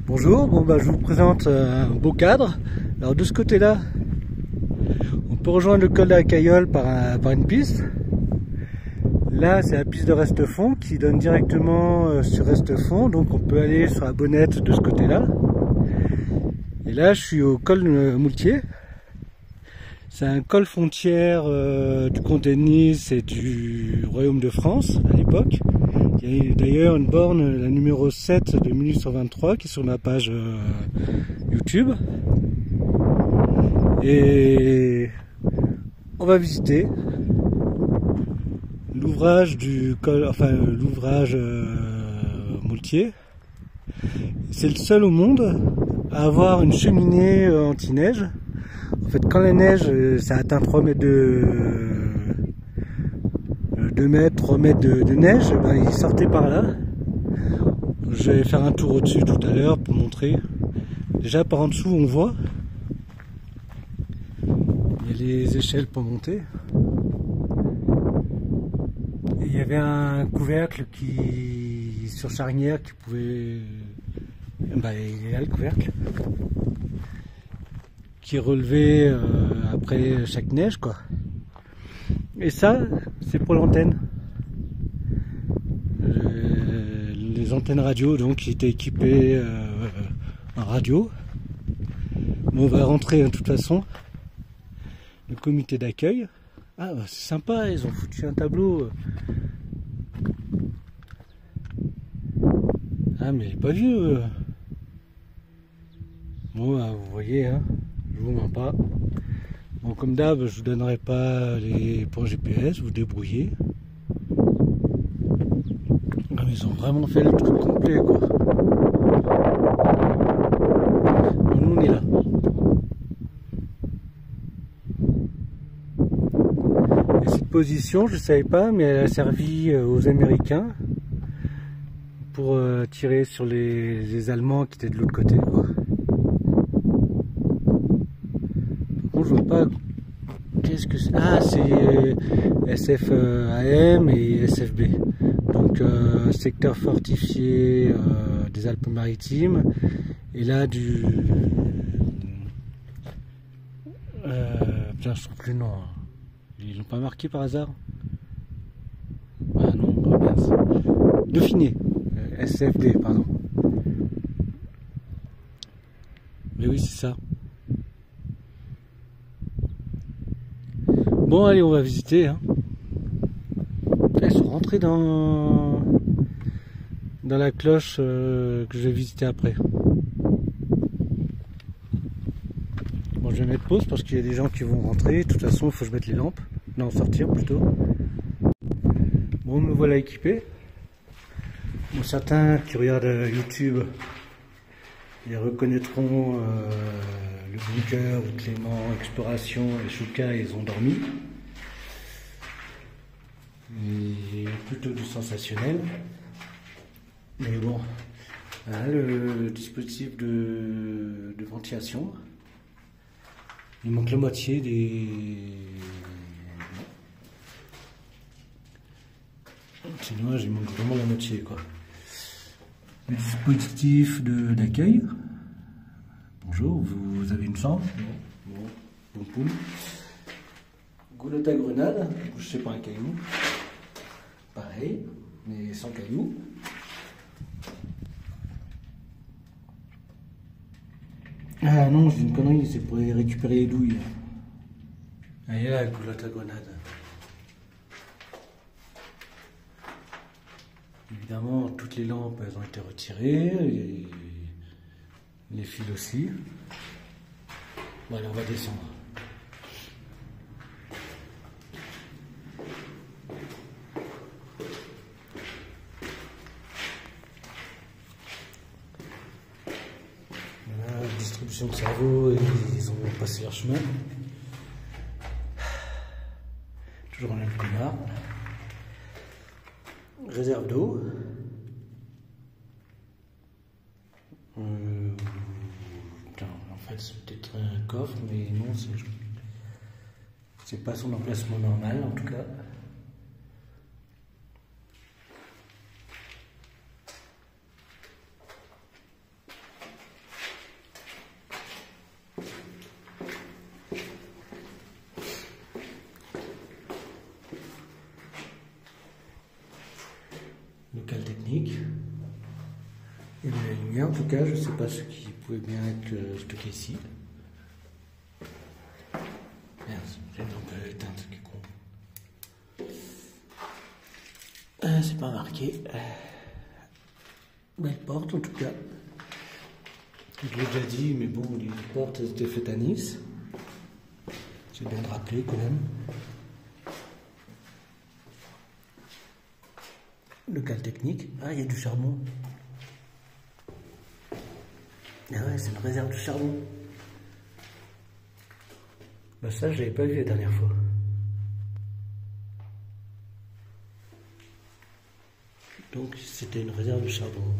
Bonjour, je vous présente un beau cadre. Alors de ce côté-là, on peut rejoindre le col de la Cayolle par une piste. Là, c'est la piste de Restefond qui donne directement sur Restefond, donc on peut aller sur la Bonnette de ce côté-là. Et là, je suis au col Moultier. C'est un col frontière du comté de Nice et du Royaume de France à l'époque. Il y a d'ailleurs une borne, la numéro 7 de 1823, qui est sur ma page YouTube. Et on va visiter l'ouvrage du col, enfin l'ouvrage Moultier. C'est le seul au monde à avoir une cheminée anti-neige. En fait, quand la neige, ça atteint 3 mètres de 2 mètres, 3 mètres de neige, il sortait par là. Je vais faire un tour au-dessus tout à l'heure pour montrer. Déjà par en dessous on voit. Il y a les échelles pour monter. Et il y avait un couvercle qui sur charnière qui pouvait. Il est là le couvercle. Qui relevait après chaque neige quoi. Et ça, c'est pour l'antenne. Les antennes radio, donc, qui étaient équipées en radio. Bon, on va rentrer de toute façon. Le comité d'accueil. Ah, c'est sympa, ils ont foutu un tableau. Ah, mais il est pas vieux. Bon, vous voyez, hein, je vous mens pas. Bon, comme d'hab, je vous donnerai pas les points GPS, vous débrouillez. Ah, mais ils ont vraiment fait le truc complet, quoi. Bon, nous, on est là. Et cette position, je ne savais pas, mais elle a servi aux Américains pour tirer sur les Allemands qui étaient de l'autre côté, quoi. Je vois pas qu'est-ce que c'est. Ah, c'est SFAM et SFB, donc secteur fortifié des Alpes-Maritimes, et là du putain, je trouve plus le nom, ils l'ont pas marqué par hasard. Ah non, mince. Dauphiné, SFD, pardon. Mais oui, c'est ça. Bon, allez, on va visiter. Hein. Ils sont rentrés dans la cloche que je vais visiter après. Bon, je vais mettre pause parce qu'il y a des gens qui vont rentrer. De toute façon, il faut que je mette les lampes. Non, sortir plutôt. Bon, me voilà équipé. Bon, certains qui regardent YouTube, ils reconnaîtront le bunker, le Clément, Exploration et Chouka, ils ont dormi. Et plutôt du sensationnel. Mais bon, voilà le dispositif de ventilation. Il manque la moitié des. C'est dommage, il manque vraiment la moitié quoi. Le dispositif d'accueil. Bonjour, vous avez une chambre? Bon, bon, poum. Goulotte à grenade, bouché par un caillou. Pareil, mais sans caillou. Ah non, j'ai une connerie, c'est pour récupérer les douilles. Ah, il y a la goulotte à grenade. Évidemment, toutes les lampes elles ont été retirées, et les fils aussi. Voilà, on va descendre. Voilà, distribution de cerveau, ils ont passé leur chemin. Toujours en même connard. Réserve d'eau. En fait, c'est peut-être un coffre, mais non, c'est pas son emplacement normal en tout cas. Il y avait la lumière, en tout cas, je ne sais pas ce qui pouvait bien être stocké ici. Merde, j'ai une lampe éteinte, c'est con. C'est pas marqué. Belle porte en tout cas. Je l'ai déjà dit, mais bon, les portes étaient faites à Nice. C'est bien de rappeler quand même. Local technique. Ah, il y a du charbon. Ah ouais, c'est une réserve de charbon. Bah ça, je l'avais pas vu la dernière fois. Donc, c'était une réserve de charbon.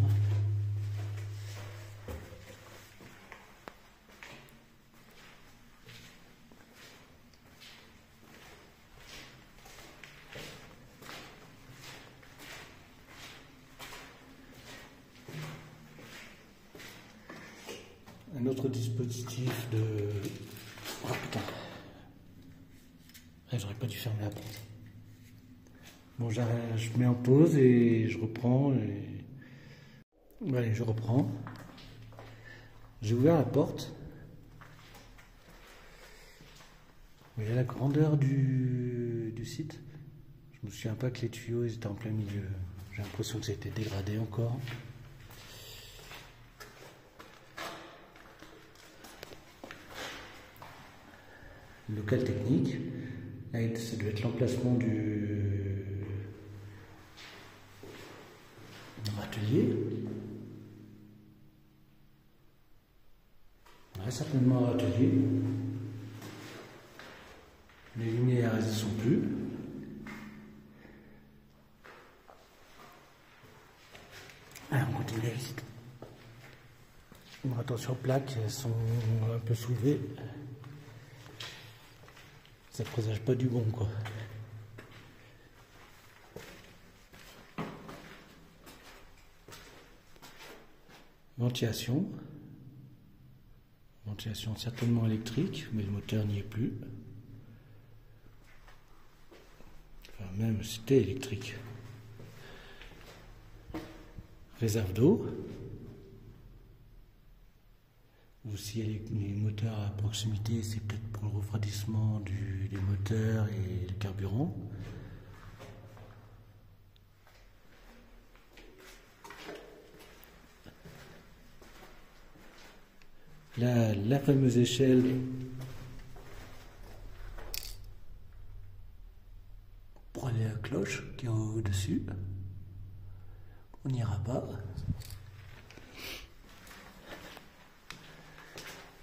Un autre dispositif de... Oh putain. Ah, j'aurais pas dû fermer la porte. Bon, je mets en pause et je reprends. Allez, je reprends. J'ai ouvert la porte. Vous voyez la grandeur du site. Je me souviens pas que les tuyaux ils étaient en plein milieu. J'ai l'impression que ça a été dégradé encore. Local technique. Là, ça doit être l'emplacement du atelier. Ouais, certainement un atelier. Les lumières, elles n'y sont plus. Allez, on continue la visite. Bon, attention aux plaques, elles sont un peu soulevées. Ça ne présage pas du bon, quoi. Ventilation. Ventilation certainement électrique, mais le moteur n'y est plus. Enfin, même c'était électrique. Réserve d'eau. Ou s'il y a les moteurs à proximité, c'est peut-être pour le refroidissement des moteurs et le carburant. Là, la fameuse échelle pour aller à la cloche qui est au-dessus. On n'ira pas.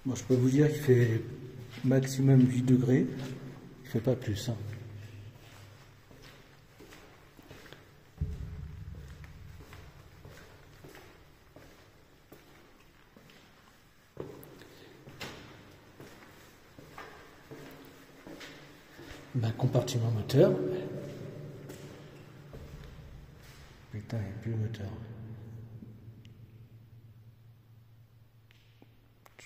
Bon, je peux vous dire qu'il fait maximum 8 degrés, il ne fait pas plus. Hein. Ben, compartiment moteur. Putain, il n'y a plus le moteur.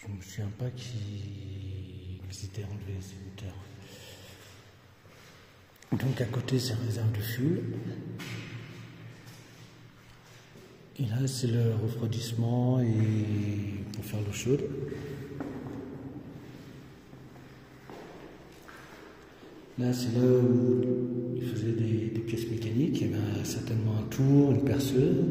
Je ne me souviens pas qu'ils étaient enlevés ces moteurs. Donc à côté c'est réserve de fuel. Et là c'est le refroidissement et pour faire l'eau chaude. Là c'est là où il faisait des pièces mécaniques. Il y avait certainement un tour, une perceuse.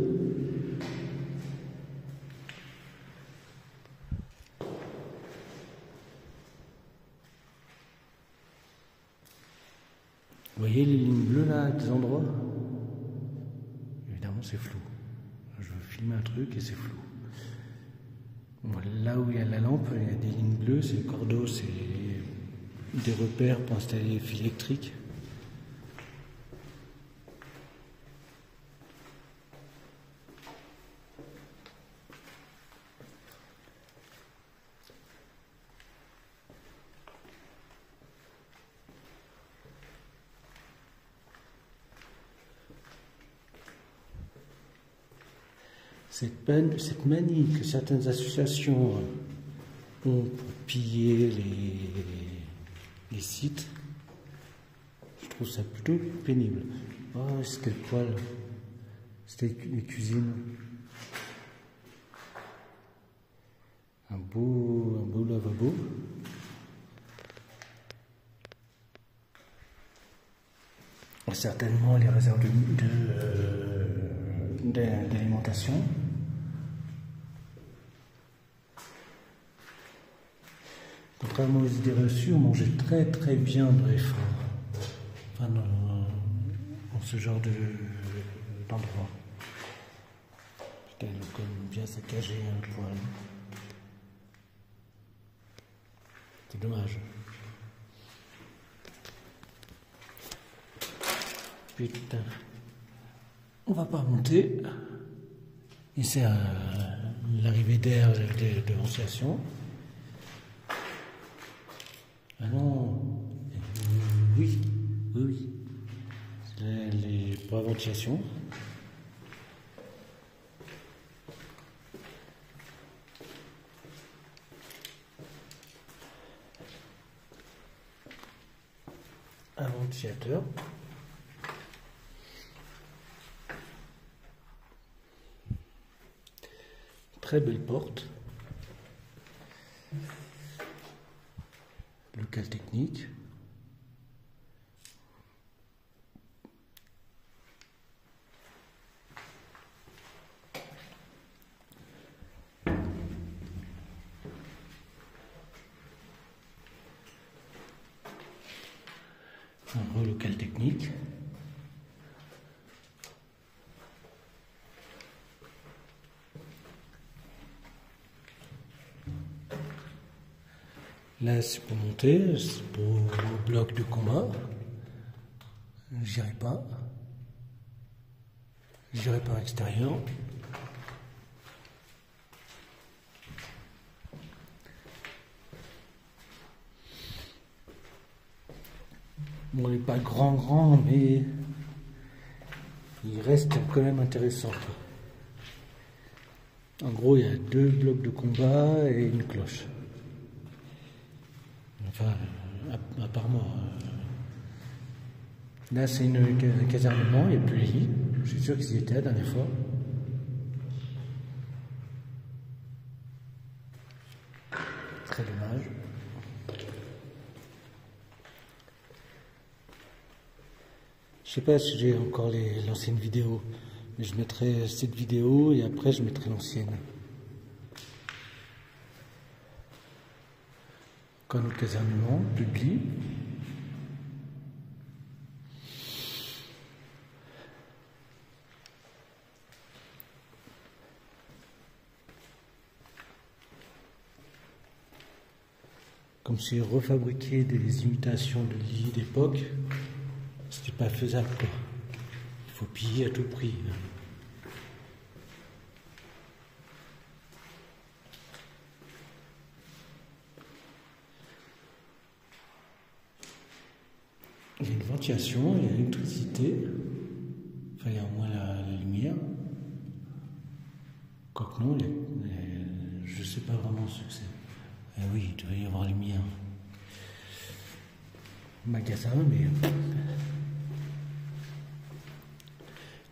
Vous voyez les lignes bleues là, à des endroits? Évidemment c'est flou. Je veux filmer un truc et c'est flou. Bon, là où il y a la lampe, il y a des lignes bleues, c'est le cordeau, c'est des repères pour installer les fils électriques. Cette manie que certaines associations ont pour piller les sites, je trouve ça plutôt pénible. Oh, c'était le poêle, c'était les cuisines. beau lavabo. Certainement les réserves d'alimentation. Contrairement aux idées reçues, on mangeait très bien dans les forts. Enfin, dans ce genre d'endroit. Putain, il est quand même bien saccagé, hein, le poil. C'est dommage. Putain. On va pas monter. Et c'est l'arrivée d'air de ventilation. Ah non. Oui. Les pour la ventilation. Un ventilateur. Très belle porte. Local technique. Un local technique. Là, c'est pour monter, c'est pour le bloc de combat. J'irai pas. J'irai par extérieur. Bon, il n'est pas grand, mais il reste quand même intéressant. En gros, il y a 2 blocs de combat et une cloche. Enfin, apparemment. Là, c'est un casernement, il n'y a plus les lits. Je suis sûr qu'ils y étaient la dernière fois. Très dommage. Je sais pas si j'ai encore l'ancienne vidéo, mais je mettrai cette vidéo et après je mettrai l'ancienne. Encore notre casernement, plus de lit. Comme si refabriquer des imitations de lits d'époque, c'était pas faisable, quoi. Il faut piller à tout prix. Il y a une ventilation, il y a l'électricité, enfin il y a au moins la lumière. Quoique non, je ne sais pas vraiment ce que c'est. Eh oui, il devait y avoir lumière. Magasin, mais...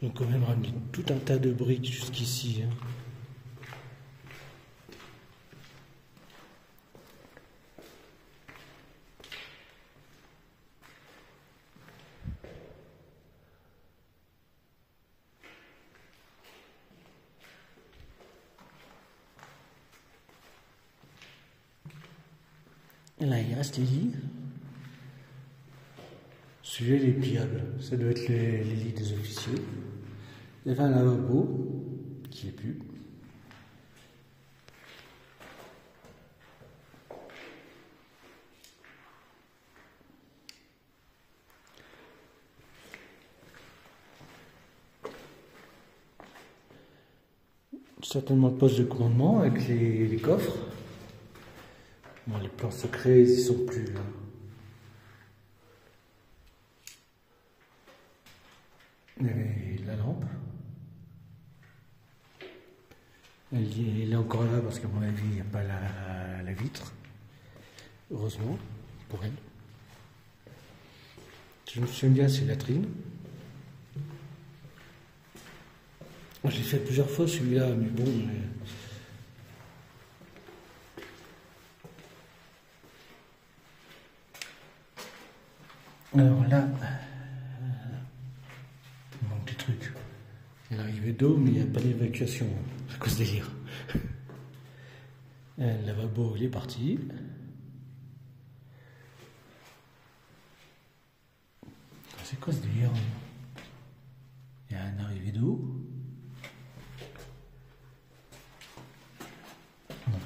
Ils ont quand même ramené tout un tas de briques jusqu'ici. Hein. Là, il reste les lits. Celui-là, il est pliable. Ça doit être les lits des officiers. Il y avait un lavabo qui n'est plus. Certainement le poste de commandement avec les coffres. Bon, les plans secrets, ils y sont plus. Hein. Il y avait la lampe. Elle est encore là parce qu'à mon avis, il n'y a pas la vitre. Heureusement, pour elle. Je me souviens bien, c'est latrine. J'ai fait plusieurs fois celui-là, mais bon... Alors là, il manque des trucs. Il y a l'arrivée d'eau, mais il n'y a pas d'évacuation à cause des lires. Le lavabo, il est parti. C'est quoi ce délire? Il y a un arrivée d'eau. Non.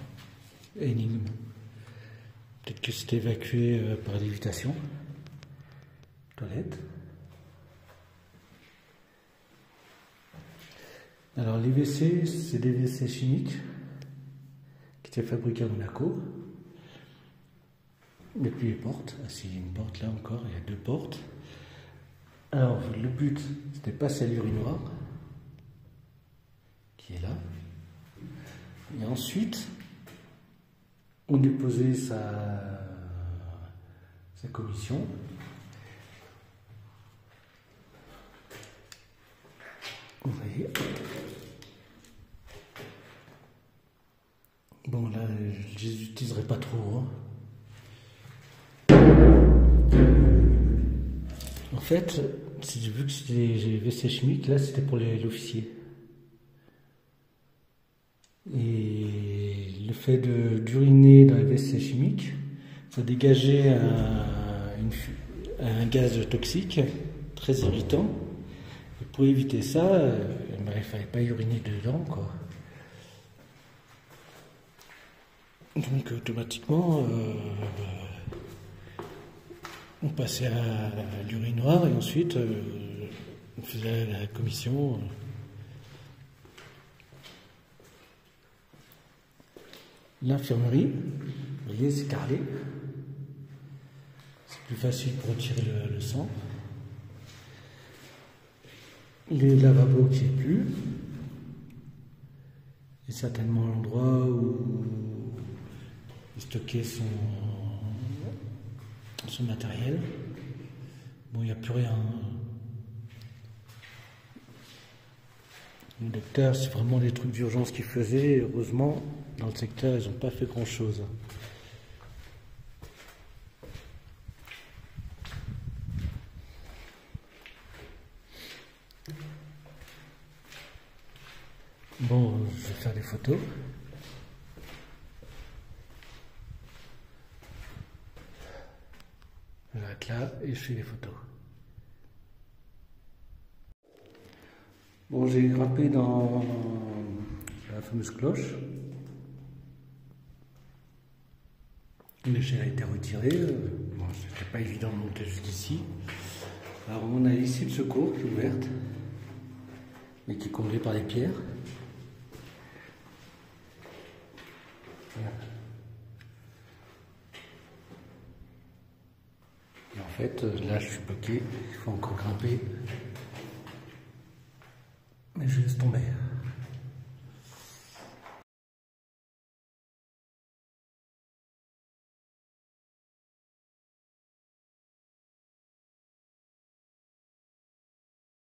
Énigme. Peut-être que c'était évacué par lévitation. Toilette. Alors les WC, c'est des WC chimiques qui étaient fabriqués à Monaco. Et puis les portes. Ah si, il y a une porte là encore, il y a deux portes. Alors le but, c'était passer à l'urinoir, qui est là. Et ensuite, on déposait sa commission. Vous voyez. Bon là, je les utiliserai pas trop. En fait, vu que c'était des WC chimiques, là c'était pour l'officier. Et le fait d'uriner dans les WC chimiques, ça dégageait un gaz toxique très irritant. Et pour éviter ça, il ne fallait pas uriner dedans, quoi. Donc automatiquement, on passait à l'urinoir et ensuite on faisait la commission. L'infirmerie, vous voyez, c'est carrelé. C'est plus facile pour retirer le sang. Les lavabos qui est plus. Et certainement l'endroit où il stockait son matériel. Bon, il n'y a plus rien. Le docteur, c'est vraiment des trucs d'urgence qu'il faisait. Heureusement, dans le secteur, ils n'ont pas fait grand-chose. Bon, je vais faire des photos. Je vais être là et je fais les photos. Bon, j'ai grimpé dans la fameuse cloche. L'échelle a été retirée. Bon, c'était pas évident de monter jusqu'ici. Alors, on a l'issue de secours qui est ouverte, mais qui est comblée par les pierres. Voilà. Et en fait, là, je suis bloqué. Il faut encore grimper. Mais je laisse tomber.